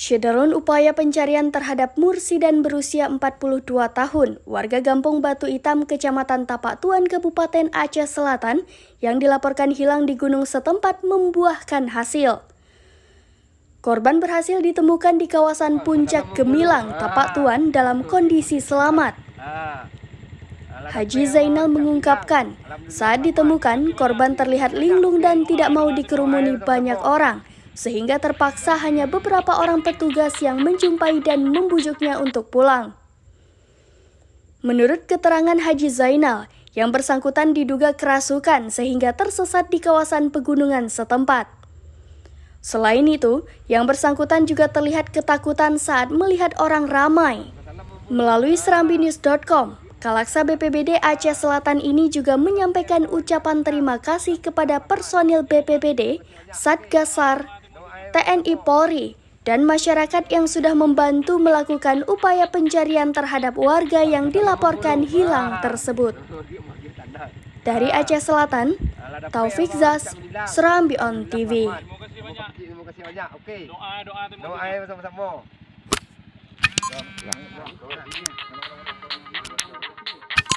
Syederun upaya pencarian terhadap Mursidan berusia 42 tahun, warga Gampong Batu Hitam, Kecamatan Tapak Tuan, Kabupaten Aceh Selatan, yang dilaporkan hilang di gunung setempat membuahkan hasil. Korban berhasil ditemukan di kawasan Puncak Gemilang, Tapak Tuan dalam kondisi selamat. Haji Zainal mengungkapkan, saat ditemukan, korban terlihat linglung dan tidak mau dikerumuni banyak orang, sehingga terpaksa hanya beberapa orang petugas yang menjumpai dan membujuknya untuk pulang. Menurut keterangan Haji Zainal, yang bersangkutan diduga kerasukan sehingga tersesat di kawasan pegunungan setempat. Selain itu, yang bersangkutan juga terlihat ketakutan saat melihat orang ramai. Melalui serambinews.com, Kalaksa BPBD Aceh Selatan ini juga menyampaikan ucapan terima kasih kepada personil BPBD, Satgas SAR, TNI Polri, dan masyarakat yang sudah membantu melakukan upaya pencarian terhadap warga yang dilaporkan hilang tersebut. Dari Aceh Selatan, Taufik Zaz, Serambi On TV. Terima kasih banyak. Okey. Doa bersama-sama.